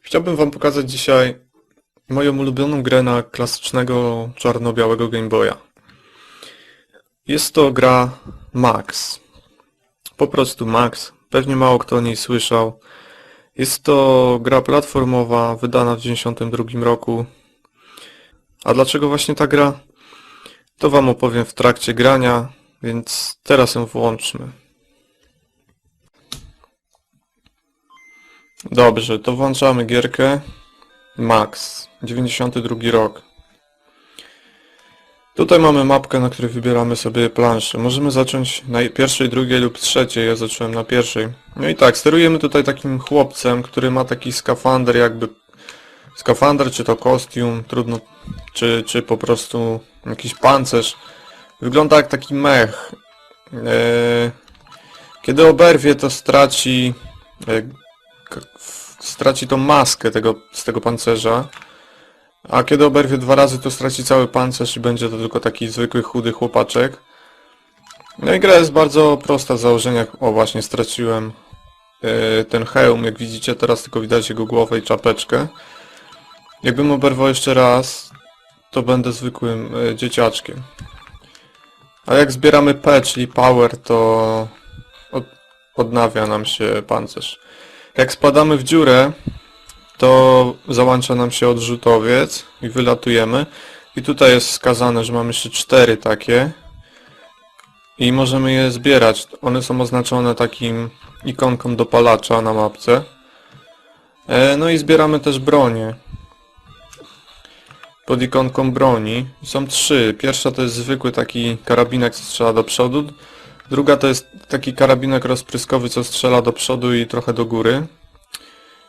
Chciałbym wam pokazać dzisiaj moją ulubioną grę na klasycznego czarno-białego Game Boya. Jest to gra Max. Po prostu Max. Pewnie mało kto o niej słyszał. Jest to gra platformowa, wydana w 1992 roku. A dlaczego właśnie ta gra? To wam opowiem w trakcie grania, więc teraz ją włączmy. Dobrze, to włączamy gierkę Max, 92 rok. Tutaj mamy mapkę, na której wybieramy sobie planszę. Możemy zacząć na pierwszej, drugiej lub trzeciej. Ja zacząłem na pierwszej. No i tak, sterujemy tutaj takim chłopcem, który ma taki skafander, jakby skafander, czy to kostium, trudno, czy po prostu jakiś pancerz. Wygląda jak taki mech. Kiedy oberwie, to straci tą maskę z tego pancerza. A kiedy oberwie 2 razy, to straci cały pancerz i będzie to tylko taki zwykły, chudy chłopaczek. No i gra jest bardzo prosta w założeniach. O, właśnie straciłem ten hełm, jak widzicie, teraz tylko widać jego głowę i czapeczkę. Jakbym oberwał jeszcze raz, to będę zwykłym dzieciaczkiem. A jak zbieramy P, czyli power, to odnawia nam się pancerz. Jak spadamy w dziurę, to załącza nam się odrzutowiec i wylatujemy. I tutaj jest wskazane, że mamy jeszcze 4 takie. I możemy je zbierać. One są oznaczone takim ikonką dopalacza na mapce. No i zbieramy też bronię. Pod ikonką broni są 3. Pierwsza to jest zwykły taki karabinek, co strzela do przodu. Druga to jest taki karabinek rozpryskowy, co strzela do przodu i trochę do góry.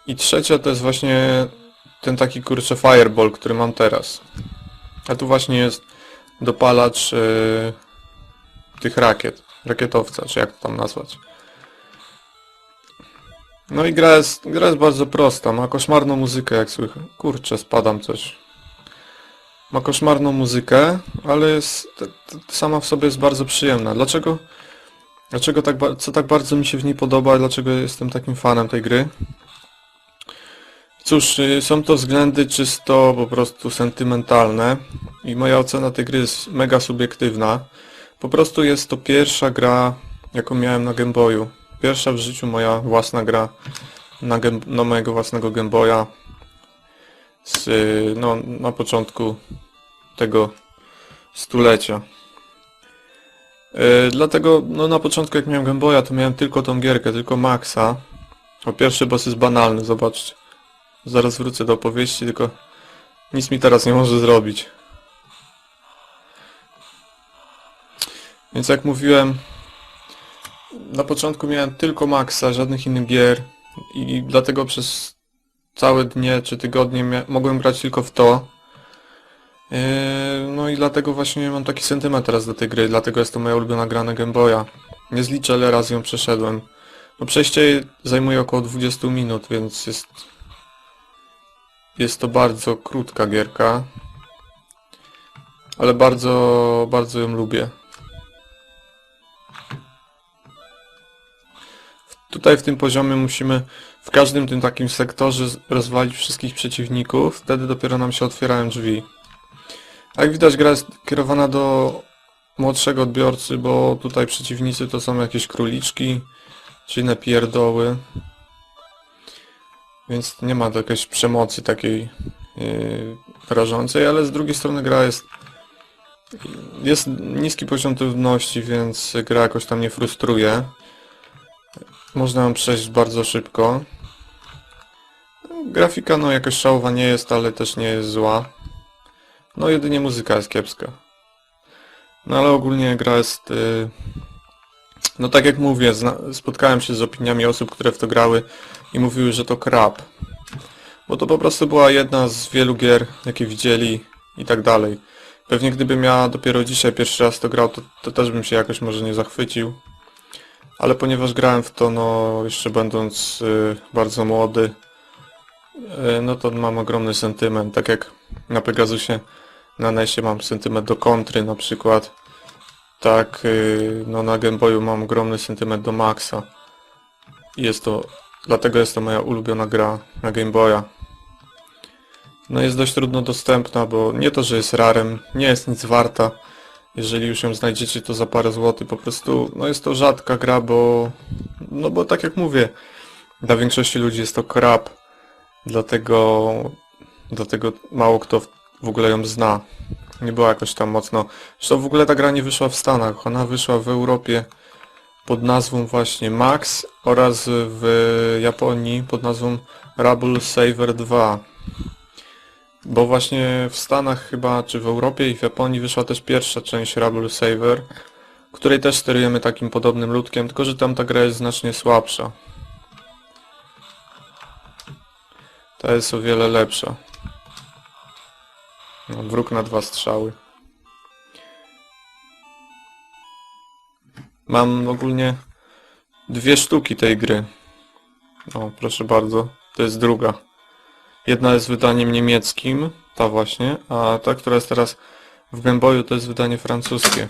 I trzecia to jest właśnie ten taki, kurczę, fireball, który mam teraz. A tu właśnie jest dopalacz tych rakietowca, czy jak to tam nazwać. No i gra jest bardzo prosta, ma koszmarną muzykę, jak słychać. Kurczę, spadam coś. Ma koszmarną muzykę, ale jest sama w sobie jest bardzo przyjemna. Co tak bardzo mi się w niej podoba, dlaczego jestem takim fanem tej gry? Cóż, są to względy czysto po prostu sentymentalne i moja ocena tej gry jest mega subiektywna. Po prostu jest to pierwsza gra, jaką miałem na Game Boyu. Pierwsza w życiu moja własna gra na mojego własnego Game Boya na początku tego stulecia. Dlatego na początku, jak miałem Game Boya, to miałem tylko tą gierkę, tylko Maxa. O, pierwszy boss jest banalny, zobaczcie. Zaraz wrócę do opowieści, tylko nic mi teraz nie może zrobić. Więc jak mówiłem, na początku miałem tylko Maxa, żadnych innych gier i dlatego przez całe dnie czy tygodnie mogłem grać tylko w to. No i dlatego właśnie mam taki sentyment teraz do tej gry, dlatego jest to moja ulubiona gra na Game Boya. Nie zliczę, ile razy ją przeszedłem. No przejście zajmuje około 20 minut, więc jest to bardzo krótka gierka, ale bardzo, bardzo ją lubię. Tutaj w tym poziomie musimy w każdym tym takim sektorze rozwalić wszystkich przeciwników, wtedy dopiero nam się otwierają drzwi. Jak widać, gra jest kierowana do młodszego odbiorcy, bo tutaj przeciwnicy to są jakieś króliczki, czy inne pierdoły. Więc nie ma jakiejś przemocy takiej rażącej, ale z drugiej strony gra jest niski poziom trudności, więc gra jakoś tam nie frustruje. Można ją przejść bardzo szybko. Grafika jakoś szałowa nie jest, ale też nie jest zła. No jedynie muzyka jest kiepska. No ale ogólnie gra jest... No tak jak mówię, spotkałem się z opiniami osób, które w to grały i mówiły, że to crap. Bo to po prostu była jedna z wielu gier, jakie widzieli i tak dalej. Pewnie gdybym ja dopiero dzisiaj pierwszy raz to grał, to też bym się jakoś może nie zachwycił. Ale ponieważ grałem w to, jeszcze będąc bardzo młody, no to mam ogromny sentyment. Tak jak na Pegasusie, na NES-ie mam sentyment do Kontry na przykład. Tak, na Game Boyu mam ogromny sentyment do Maxa. I dlatego jest to moja ulubiona gra na Game Boya. no jest dość trudno dostępna, bo nie to, że jest rarem, nie jest nic warta. Jeżeli już ją znajdziecie, to za parę złotych. Po prostu, no jest to rzadka gra, bo tak jak mówię, dla większości ludzi jest to crap. Dlatego mało kto w ogóle ją zna. Nie była jakoś tam mocno. Zresztą w ogóle ta gra nie wyszła w Stanach. Ona wyszła w Europie pod nazwą właśnie Max oraz w Japonii pod nazwą Rubble Saver 2. Bo właśnie w Stanach chyba, czy w Europie i w Japonii wyszła też pierwsza część Rubble Saver, której też sterujemy takim podobnym ludkiem, tylko że tam ta gra jest znacznie słabsza. Ta jest o wiele lepsza. No, wróg na 2 strzały. Mam ogólnie 2 sztuki tej gry. O, proszę bardzo. To jest druga. Jedna jest wydaniem niemieckim, ta właśnie, a ta, która jest teraz w Game Boyu, to jest wydanie francuskie.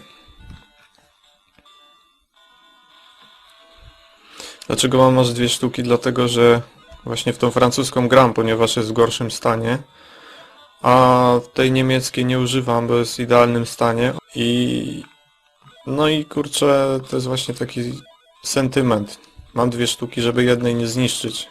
Dlaczego mam aż 2 sztuki? Dlatego, że właśnie w tą francuską gram, ponieważ jest w gorszym stanie, a tej niemieckiej nie używam, bo jest w idealnym stanie no i kurczę, to jest właśnie taki sentyment. Mam 2 sztuki, żeby jednej nie zniszczyć.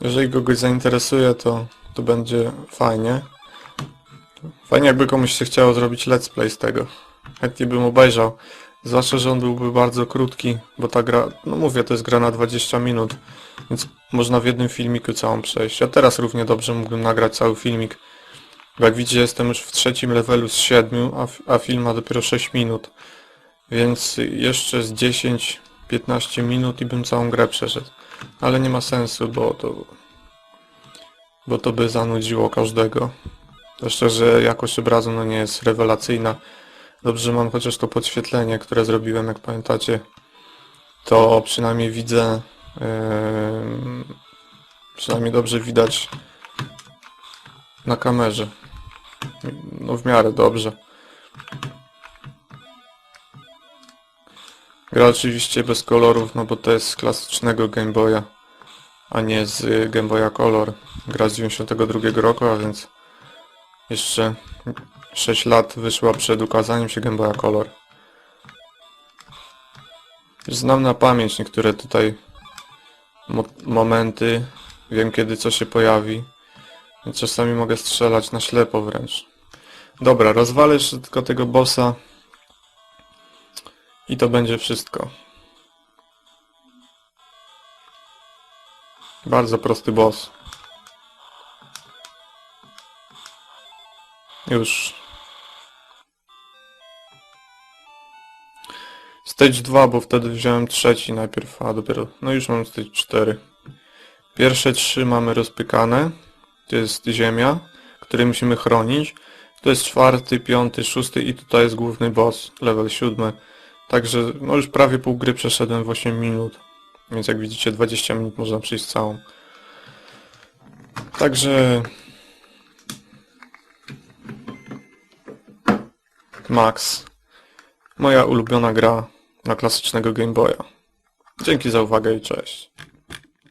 Jeżeli kogoś zainteresuje, to będzie fajnie. Fajnie jakby komuś się chciało zrobić let's play z tego. Chętnie bym obejrzał. Zwłaszcza, że on byłby bardzo krótki, bo ta gra, no mówię, to jest gra na 20 minut, więc można w jednym filmiku całą przejść. A teraz równie dobrze mógłbym nagrać cały filmik. Bo jak widzicie, jestem już w 3. levelu z 7, a film ma dopiero 6 minut. Więc jeszcze z 10-15 minut i bym całą grę przeszedł. Ale nie ma sensu, bo to by zanudziło każdego. Zwłaszcza, że jakość obrazu no nie jest rewelacyjna. Dobrze, że mam chociaż to podświetlenie, które zrobiłem, jak pamiętacie. To przynajmniej widzę... przynajmniej dobrze widać na kamerze. No w miarę dobrze. Gra oczywiście bez kolorów, no bo to jest z klasycznego Game Boya, a nie z Game Boya Color. Gra z 92 roku, a więc jeszcze 6 lat wyszła przed ukazaniem się Game Boya Color. Znam na pamięć niektóre tutaj momenty, wiem kiedy co się pojawi, więc czasami mogę strzelać na ślepo wręcz. Dobra, rozwalę jeszcze tylko tego bossa i to będzie wszystko. Bardzo prosty boss. Już. Stage 2, bo wtedy wziąłem 3 najpierw, a dopiero... No już mam stage 4. Pierwsze 3 mamy rozpykane. To jest ziemia, której musimy chronić. To jest 4., 5., 6. i tutaj jest główny boss, level 7. Także no już prawie pół gry przeszedłem w 8 minut. Więc jak widzicie 20 minut można przejść całą. Także... Max. Moja ulubiona gra na klasycznego Game Boya. Dzięki za uwagę i cześć.